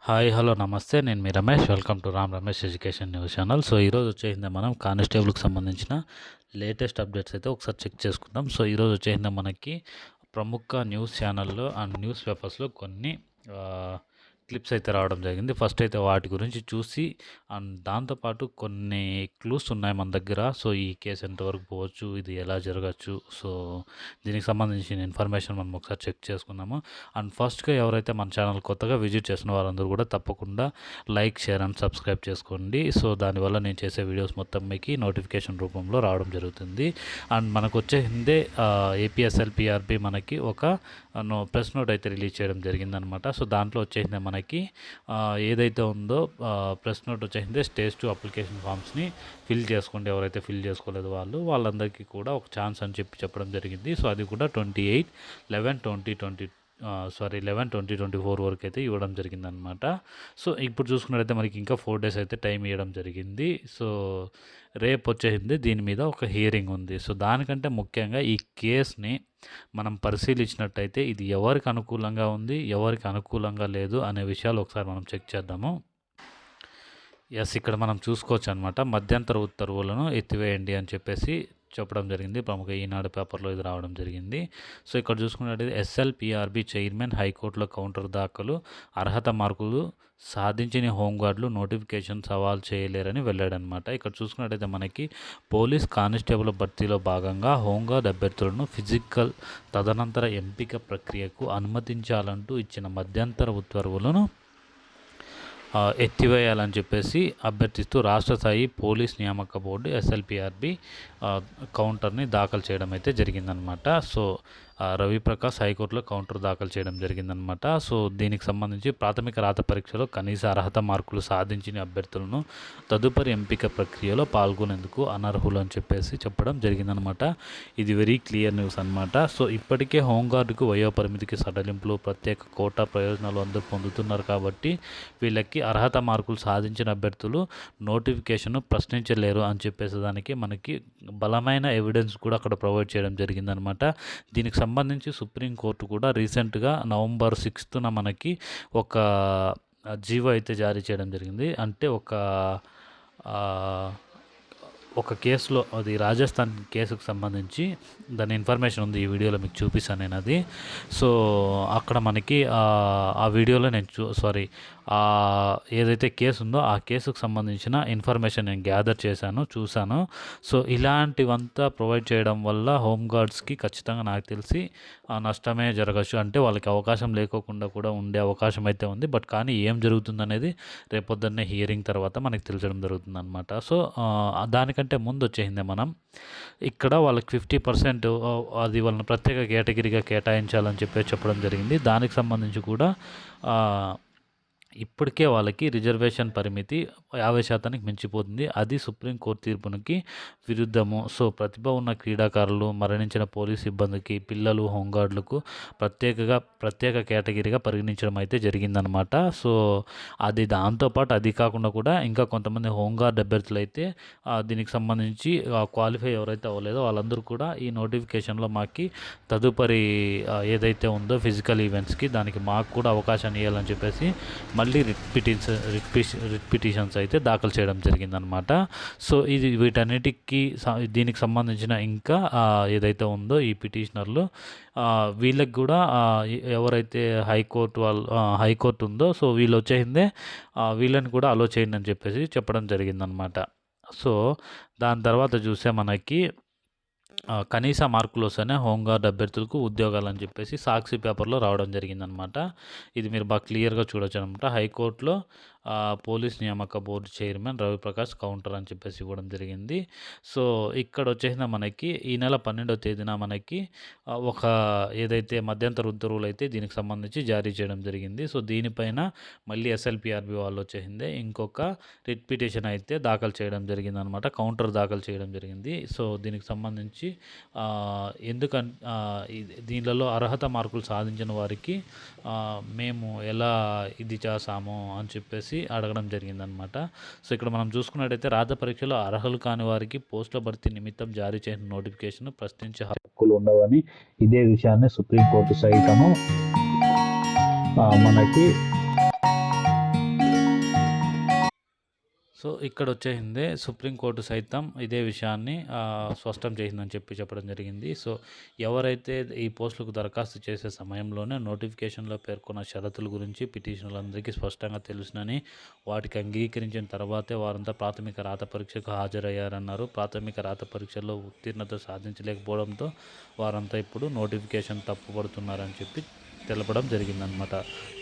Hi hello నమస్తే నేను మీ Ramesh welcome to Ram Ramesh education news channel. So ఈరోజు వచ్చేసింది మనం కానిస్టేబుల్కి సంబంధించిన లేటెస్ట్ అప్డేట్స్ అయితే ఒకసారి చెక్ చేసుకుందాం. సో ఈరోజు వచ్చేసింది మనకి ప్రముఖ న్యూస్ ఛానల్లో అండ్ న్యూస్ పేపర్స్లో కొన్ని క్లిప్స్ అయితే రావడం జరిగింది. ఫస్ట్ అయితే వాటి గురించి చూసి అండ్ దాంతోపాటు కొన్ని క్లూస్ ఉన్నాయి మన దగ్గర. సో ఈ కేసు ఎంతవరకు పోవచ్చు, ఇది ఎలా జరగచ్చు, సో దీనికి సంబంధించిన ఇన్ఫర్మేషన్ మనం ఒకసారి చెక్ చేసుకుందాము. అండ్ ఫస్ట్గా ఎవరైతే మన ఛానల్ కొత్తగా విజిట్ చేసిన వారందరూ కూడా తప్పకుండా లైక్, షేర్ అండ్ సబ్స్క్రైబ్ చేసుకోండి. సో దానివల్ల నేను చేసే వీడియోస్ మొత్తం మీకు నోటిఫికేషన్ రూపంలో రావడం జరుగుతుంది. అండ్ మనకు వచ్చేసిందే ఏపీఎస్ఎల్పిఆర్బి మనకి ఒక ప్రెస్ నోట్ అయితే రిలీజ్ చేయడం జరిగిందనమాట. సో దాంట్లో వచ్చేసిందే మనకి ఏదైతే ఉందో ప్రెస్ నోట్ వచ్చేసిందే స్టేజ్ 2 అప్లికేషన్ ఫామ్స్ని ఫిల్ చేసుకోండి. ఎవరైతే ఫిల్ చేసుకోలేదు వాళ్ళందరికీ కూడా ఒక ఛాన్స్ అని చెప్పడం జరిగింది. సో అది కూడా 11/20/2024 వరకు అయితే ఇవ్వడం జరిగిందనమాట. సో ఇప్పుడు చూసుకున్నట్టయితే మనకి ఇంకా 4 డేస్ అయితే టైం ఇవ్వడం జరిగింది. సో రేపు వచ్చేసింది దీని మీద ఒక హియరింగ్ ఉంది. సో దానికంటే ముఖ్యంగా ఈ కేసుని మనం పరిశీలించినట్టయితే ఇది ఎవరికి అనుకూలంగా ఉంది, ఎవరికి అనుకూలంగా లేదు అనే విషయాలు ఒకసారి మనం చెక్ చేద్దాము. ఇక్కడ మనం చూసుకోవచ్చు అనమాట. మధ్యంతర ఉత్తర్వులను ఎత్తివేయండి అని చెప్పేసి చెప్పడం జరిగింది. ప్రముఖ ఈనాడు పేపర్లో ఇది రావడం జరిగింది. సో ఇక్కడ చూసుకున్నట్టయితే ఎస్ఎల్పిఆర్బి చైర్మన్ హైకోర్టులో కౌంటర్ దాఖలు, అర్హత మార్కులు సాధించిన హోంగార్డులు నోటిఫికేషన్ సవాల్ చేయలేరని వెళ్ళాడనమాట. ఇక్కడ చూసుకున్నట్టయితే మనకి పోలీస్ కానిస్టేబుల్ భర్తీలో భాగంగా హోంగార్డ్ అభ్యర్థులను ఫిజికల్ తదనంతర ఎంపిక ప్రక్రియకు అనుమతించాలంటూ ఇచ్చిన మధ్యంతర ఉత్తర్వులను ఎత్తివేయాలని చెప్పేసి అభ్యర్థిస్తూ రాష్ట్ర స్థాయి పోలీస్ నియామక బోర్డు ఎస్ఎల్పిఆర్బి కౌంటర్ని దాఖలు చేయడం అయితే జరిగిందనమాట. సో రవిప్రకాష్ హైకోర్టులో కౌంటర్ దాఖలు చేయడం జరిగిందనమాట. సో దీనికి సంబంధించి ప్రాథమిక రాత పరీక్షలో కనీస అర్హత మార్కులు సాధించిన అభ్యర్థులను తదుపరి ఎంపిక ప్రక్రియలో పాల్గొనేందుకు అనర్హులు అని చెప్పేసి చెప్పడం జరిగిందనమాట. ఇది వెరీ క్లియర్ న్యూస్ అనమాట. సో ఇప్పటికే హోంగార్డుకు వయోపరిమితికి సడలింపులు, ప్రత్యేక కోటా ప్రయోజనాలు అందరూ పొందుతున్నారు కాబట్టి వీళ్ళకి అర్హత మార్కులు సాధించిన అభ్యర్థులు నోటిఫికేషన్ ప్రశ్నించలేరు అని చెప్పేసి దానికి మనకి బలమైన ఎవిడెన్స్ కూడా అక్కడ ప్రొవైడ్ చేయడం జరిగిందనమాట. దీనికి సంబంధించి సుప్రీంకోర్టు కూడా రీసెంట్గా November 6th మనకి ఒక జీవో అయితే జారీ చేయడం జరిగింది. అంటే ఒక కేసులో, అది రాజస్థాన్ కేసుకు సంబంధించి దాని ఇన్ఫర్మేషన్ ఉంది. ఈ వీడియోలో మీకు చూపిస్తాను నేను అది. సో అక్కడ మనకి ఆ వీడియోలో ఏదైతే కేసు ఉందో ఆ కేసుకు సంబంధించిన ఇన్ఫర్మేషన్ నేను గ్యాదర్ చూశాను. సో ఇలాంటివంతా ప్రొవైడ్ చేయడం వల్ల హోంగార్డ్స్కి ఖచ్చితంగా నాకు తెలిసి నష్టమే జరగచ్చు. అంటే వాళ్ళకి అవకాశం లేకోకుండా కూడా ఉండే అవకాశం అయితే ఉంది. బట్ కానీ ఏం జరుగుతుందనేది రేపొద్దున్నే హియరింగ్ తర్వాత మనకి తెలిసడం జరుగుతుంది అనమాట. సో దానికంటే ముందు వచ్చేసిందే మనం ఇక్కడ వాళ్ళకి 50% అది వాళ్ళని ప్రత్యేక కేటగిరీగా కేటాయించాలని చెప్పడం జరిగింది. దానికి సంబంధించి కూడా ఇప్పటికే వాళ్ళకి రిజర్వేషన్ పరిమితి 50% మించిపోతుంది. అది సుప్రీంకోర్టు తీర్పునికి విరుద్ధము. సో ప్రతిభ ఉన్న క్రీడాకారులు, మరణించిన పోలీస్ సిబ్బందికి, పిల్లలు, హోంగార్డులకు ప్రత్యేక కేటగిరీగా పరిగణించడం అయితే జరిగిందనమాట. సో అది దాంతోపాటు అది కాకుండా కూడా ఇంకా కొంతమంది హోంగార్డ్ అభ్యర్థులు అయితే దీనికి సంబంధించి క్వాలిఫై ఎవరైతే అవ్వలేదో వాళ్ళందరూ కూడా ఈ నోటిఫికేషన్లో మాకు తదుపరి ఏదైతే ఉందో ఫిజికల్ ఈవెంట్స్కి దానికి మాకు కూడా అవకాశాన్ని ఇవ్వాలని చెప్పేసి మళ్ళీ రిట్ పిటిషన్స్ అయితే దాఖలు చేయడం జరిగిందనమాట. సో ఇది వీటన్నిటికీ దీనికి సంబంధించిన ఇంకా ఏదైతే ఉందో ఈ పిటిషనర్లు వీళ్ళకి కూడా ఎవరైతే హైకోర్టు ఉందో సో వీళ్ళు వచ్చేసిందే వీళ్ళని కూడా అలో చేయండి అని చెప్పేసి చెప్పడం జరిగిందనమాట. సో దాని తర్వాత చూస్తే మనకి కనీస మార్కులు వస్తేనే హోంగార్డ్ అభ్యర్థులకు ఉద్యోగాలు అని చెప్పేసి సాక్షి పేపర్లో రావడం జరిగిందనమాట. ఇది మీరు బాగా క్లియర్గా చూడొచ్చు అనమాట. హైకోర్టులో పోలీస్ నియామక బోర్డు చైర్మన్ రవిప్రకాష్ కౌంటర్ అని చెప్పేసి ఇవ్వడం జరిగింది. సో ఇక్కడ వచ్చేసిన మనకి ఈ నెల 12వ తేదీన మనకి ఒక ఏదైతే మధ్యంతర ఉత్తర్వులు అయితే దీనికి సంబంధించి జారీ చేయడం జరిగింది. సో దీనిపైన మళ్ళీ ఎస్ఎల్పిఆర్బి వాళ్ళు వచ్చేసిందే ఇంకొక రిట్ పిటిషన్ అయితే దాఖలు చేయడం జరిగింది అనమాట. కౌంటర్ దాఖలు చేయడం జరిగింది. సో దీనికి సంబంధించి దీనిలో అర్హత మార్కులు సాధించిన వారికి మేము ఎలా ఇది చేస్తాము అని చెప్పేసి అడగడం జరిగిందనమాట. సో ఇక్కడ మనం చూసుకున్నట్టయితే రాత పరీక్షలో అర్హులు కాని వారికి పోస్టుల భర్తీ నిమిత్తం జారీ చేసిన నోటిఫికేషన్ ప్రశ్నించే హక్కులు ఉండవని ఇదే విషయాన్ని సుప్రీంకోర్టు సైతము మనకి సో ఇక్కడొచ్చేసిందే సుప్రీంకోర్టు సైతం ఇదే విషయాన్ని స్పష్టం చేసిందని చెప్పడం జరిగింది. సో ఎవరైతే ఈ పోస్టులకు దరఖాస్తు చేసే సమయంలోనే నోటిఫికేషన్‌లో పేర్కొన్న షరతుల గురించి పిటిషనర్లందరికీ స్పష్టంగా తెలుసునని, వాటికి అంగీకరించిన తర్వాతే వారంతా ప్రాథమిక రాత పరీక్షకు హాజరయ్యారన్నారు. ప్రాథమిక రాత పరీక్షల్లో ఉత్తీర్ణత సాధించలేకపోవడంతో వారంతా ఇప్పుడు నోటిఫికేషన్ తప్పుపడుతున్నారని చెప్పి తెలపడం జరిగిందనమాట.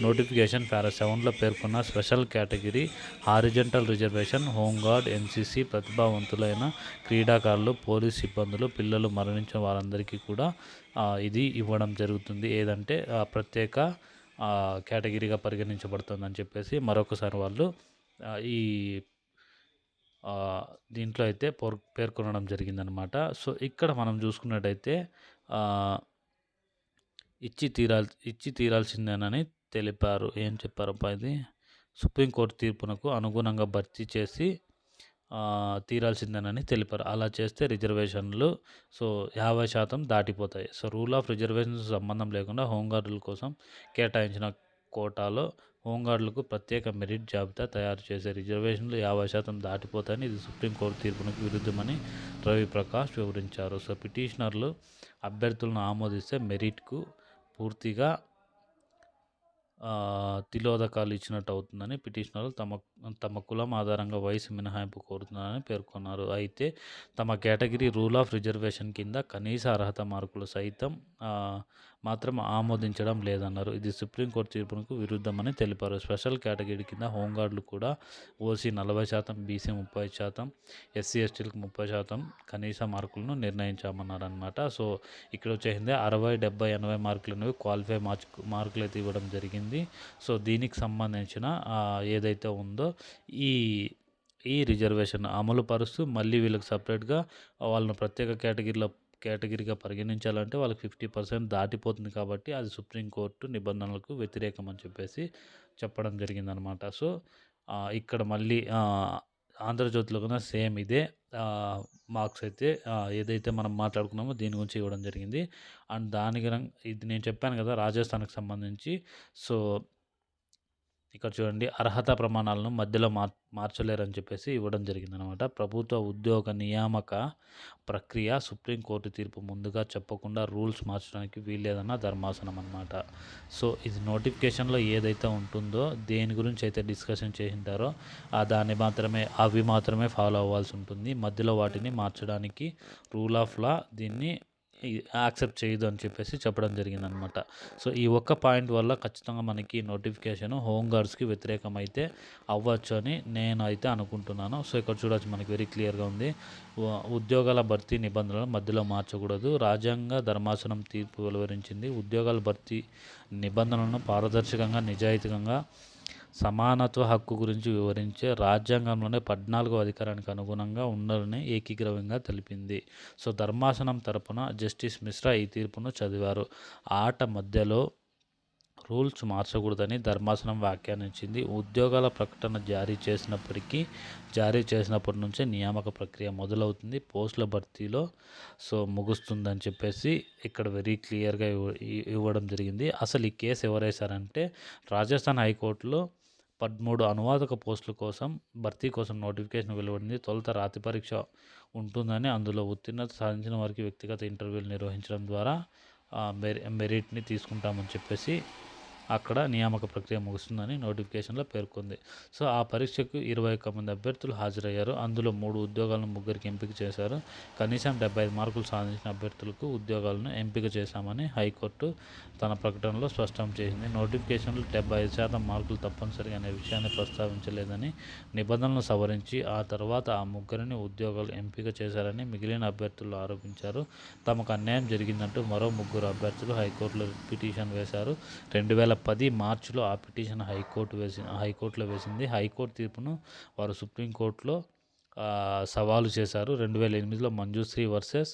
నోటిఫికేషన్ పారా 7లో పేర్కొన్న special category horizontal reservation, home guard, NCC ప్రతిభావంతులైన క్రీడాకారులు, పోలీస్ సిబ్బందులు, పిల్లలు మరణించిన వారందరికీ కూడా ఇది ఇవ్వడం జరుగుతుంది. ఏదంటే ప్రత్యేక కేటగిరీగా పరిగణించబడుతుందని చెప్పేసి మరొకసారి వాళ్ళు ఈ దీంట్లో అయితే పేర్కొనడం జరిగిందనమాట. సో ఇక్కడ మనం చూసుకున్నట్టయితే ఇచ్చి తీరాల్సిందేనని తెలిపారు. ఏం చెప్పారబ్బా ఇది? సుప్రీంకోర్టు తీర్పునకు అనుగుణంగా భర్తీ చేసి తీరాల్సిందేనని తెలిపారు. అలా చేస్తే రిజర్వేషన్లు 50% దాటిపోతాయి. సో రూల్ ఆఫ్ రిజర్వేషన్స్ సంబంధం లేకుండా హోంగార్డుల కోసం కేటాయించిన కోటాలో హోంగార్డులకు ప్రత్యేక మెరిట్ జాబితా తయారు చేసే రిజర్వేషన్లు 50% దాటిపోతాయని ఇది సుప్రీంకోర్టు తీర్పునకు విరుద్ధమని రవిప్రకాష్ వివరించారు. సో పిటిషనర్లు అభ్యర్థులను ఆమోదిస్తే మెరిట్కు పూర్తిగా తిలోదకాలు ఇచ్చినట్టు అవుతుందని పిటిషనర్లు తమ కులం ఆధారంగా వయసు మినహాయింపు కోరుతున్నారని పేర్కొన్నారు. అయితే తమ కేటగిరీ రూల్ ఆఫ్ రిజర్వేషన్ కింద కనీస అర్హత మార్కులు సైతం మాత్రం ఆమోదించడం లేదన్నారు. ఇది సుప్రీంకోర్టు తీర్పునకు విరుద్ధమని తెలిపారు. స్పెషల్ కేటగిరీ కింద హోంగార్డులు కూడా ఓసీ 40%, బీసీ 30%, ఎస్సీ ఎస్టీలకు 30% కనీస మార్కులను నిర్ణయించామన్నారనమాట. సో ఇక్కడ వచ్చేసింది 60, 70, 80 మార్కులు అనేవి క్వాలిఫై మార్కులు అయితే ఇవ్వడం జరిగింది. సో దీనికి సంబంధించిన ఏదైతే ఉందో ఈ రిజర్వేషన్ అమలు పరుస్తూ మళ్ళీ వీళ్ళకి సపరేట్గా వాళ్ళని ప్రత్యేక కేటగిరీగా పరిగణించాలంటే వాళ్ళకి 50% దాటిపోతుంది కాబట్టి అది సుప్రీంకోర్టు నిబంధనలకు వ్యతిరేకం అని చెప్పేసి చెప్పడం జరిగిందనమాట. సో ఇక్కడ మళ్ళీ ఆంధ్రజ్యోతిలో కూడా సేమ్ ఇదే మార్క్స్ అయితే ఏదైతే మనం మాట్లాడుకున్నామో దీని గురించి ఇవ్వడం జరిగింది. అండ్ ఇది నేను చెప్పాను కదా రాజస్థాన్కి సంబంధించి. సో ఇక్కడ చూడండి, అర్హత ప్రమాణాలను మధ్యలో మార్చలేరని చెప్పేసి ఇవ్వడం జరిగిందనమాట. ప్రభుత్వ ఉద్యోగ నియామక ప్రక్రియ సుప్రీంకోర్టు తీర్పు ముందుగా చెప్పకుండా రూల్స్ మార్చడానికి వీల్లేదన్న ధర్మాసనం అనమాట. సో ఇది నోటిఫికేషన్లో ఏదైతే ఉంటుందో దేని గురించి అయితే డిస్కషన్ చేసింటారో అవి మాత్రమే ఫాలో అవ్వాల్సి ఉంటుంది. మధ్యలో వాటిని మార్చడానికి రూల్ ఆఫ్ లా దీన్ని యాక్సెప్ట్ చేయదు అని చెప్పేసి చెప్పడం జరిగిందనమాట. సో ఈ ఒక్క పాయింట్ వల్ల ఖచ్చితంగా మనకి నోటిఫికేషన్ హోంగార్డ్స్కి వ్యతిరేకమైతే అవ్వచ్చు అని నేను అయితే అనుకుంటున్నాను. సో ఇక్కడ చూడవచ్చు మనకి వెరీ క్లియర్గా ఉంది. ఉద్యోగాల భర్తీ నిబంధనలను మధ్యలో మార్చకూడదు. రాజ్యాంగ ధర్మాసనం తీర్పు వెలువరించింది. ఉద్యోగాల భర్తీ నిబంధనలను పారదర్శకంగా, నిజాయితీగా సమానత్వ హక్కు గురించి వివరించే రాజ్యాంగంలోనే 14వ అధికారానికి అనుగుణంగా ఉండాలని ఏకీగ్రవంగా తెలిపింది. సో ధర్మాసనం తరపున జస్టిస్ మిశ్రా ఈ తీర్పును చదివారు. ఆట మధ్యలో రూల్స్ మార్చకూడదని ధర్మాసనం వ్యాఖ్యానించింది. ఉద్యోగాల ప్రకటన జారీ చేసినప్పటి నుంచే నియామక ప్రక్రియ మొదలవుతుంది. పోస్టుల భర్తీలో ముగుస్తుందని చెప్పేసి ఇక్కడ వెరీ క్లియర్గా ఇవ్వడం జరిగింది. అసలు ఈ కేసు ఎవరేశారంటే రాజస్థాన్ హైకోర్టులో 13 అనువాదక పోస్టుల భర్తీ కోసం నోటిఫికేషన్ వెలువడింది. తొలుత రాతి పరీక్ష ఉంటుందని, అందులో ఉత్తీర్ణత సాధించిన వారికి వ్యక్తిగత ఇంటర్వ్యూలు నిర్వహించడం ద్వారా మెరిట్ని తీసుకుంటామని చెప్పేసి అక్కడ నియామక ప్రక్రియ ముగుస్తుందని నోటిఫికేషన్లో పేర్కొంది. సో ఆ పరీక్షకు 21 మంది అభ్యర్థులు హాజరయ్యారు. అందులో 3 ఉద్యోగాలను 3కి ఎంపిక చేశారు. కనీసం 75 మార్కులు సాధించిన అభ్యర్థులకు ఉద్యోగాలను ఎంపిక చేశామని హైకోర్టు తన ప్రకటనలో స్పష్టం చేసింది. నోటిఫికేషన్లో 75% మార్కులు తప్పనిసరిగా అనే విషయాన్ని ప్రస్తావించలేదని, నిబంధనలను సవరించి ఆ తర్వాత ఆ 3 ఉద్యోగాలు ఎంపిక చేశారని మిగిలిన అభ్యర్థులు ఆరోపించారు. తమకు అన్యాయం జరిగిందంటూ మరో 3 అభ్యర్థులు హైకోర్టులో పిటిషన్ వేశారు. 2010 మార్చిలో ఆ పిటిషన్ హైకోర్టులో వేసింది. హైకోర్టు తీర్పును వారు సుప్రీంకోర్టులో సవాలు చేశారు. 2008లో Manjushri versus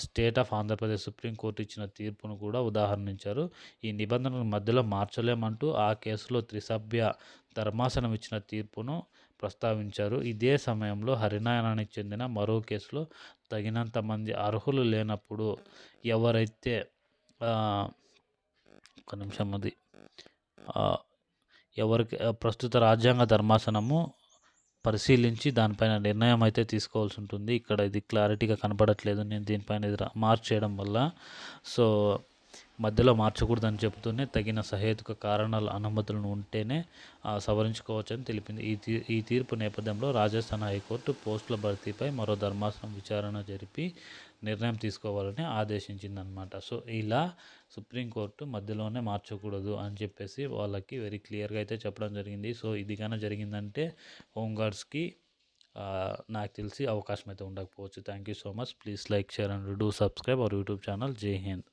state of Andhra Pradesh supreme court ఇచ్చిన తీర్పును కూడా ఉదాహరణించారు. ఈ నిబంధనలు మధ్యలో మార్చలేమంటూ ఆ కేసులో త్రిసభ్య ధర్మాసనం ఇచ్చిన తీర్పును ప్రస్తావించారు. ఇదే సమయంలో హర్యానానికి చెందిన మరో కేసులో తగినంత మంది అర్హులు లేనప్పుడు ఎవరైతే ఒక నిమిషం అది ఎవరికి ప్రస్తుత రాజ్యాంగ ధర్మాసనము పరిశీలించి దానిపైన నిర్ణయం అయితే తీసుకోవాల్సి ఉంటుంది. ఇక్కడ ఇది క్లారిటీగా కనపడట్లేదు నేను దీనిపైన ఇది మార్చేయడం వల్ల. సో మధ్యలో మార్చకూడదని చెబుతూనే తగిన సహేతుక కారణాలు అనుమతులను ఉంటేనే సవరించుకోవచ్చని తెలిపింది. ఈ తీర్పు నేపథ్యంలో రాజస్థాన్ హైకోర్టు పోస్టుల భర్తీపై మరో ధర్మాసనం విచారణ జరిపి నిర్ణయం తీసుకోవాలని ఆదేశించిందనమాట. సో ఇలా సుప్రీంకోర్టు మధ్యలోనే మార్చకూడదు అని చెప్పేసి వాళ్ళకి వెరీ క్లియర్గా అయితే చెప్పడం జరిగింది. సో ఇది కానీ జరిగిందంటే హోంగార్డ్స్కి నాకు తెలిసి అవకాశం అయితే ఉండకపోవచ్చు. Thank you so much. Please like, share and do subscribe our YouTube channel. జై హింద్.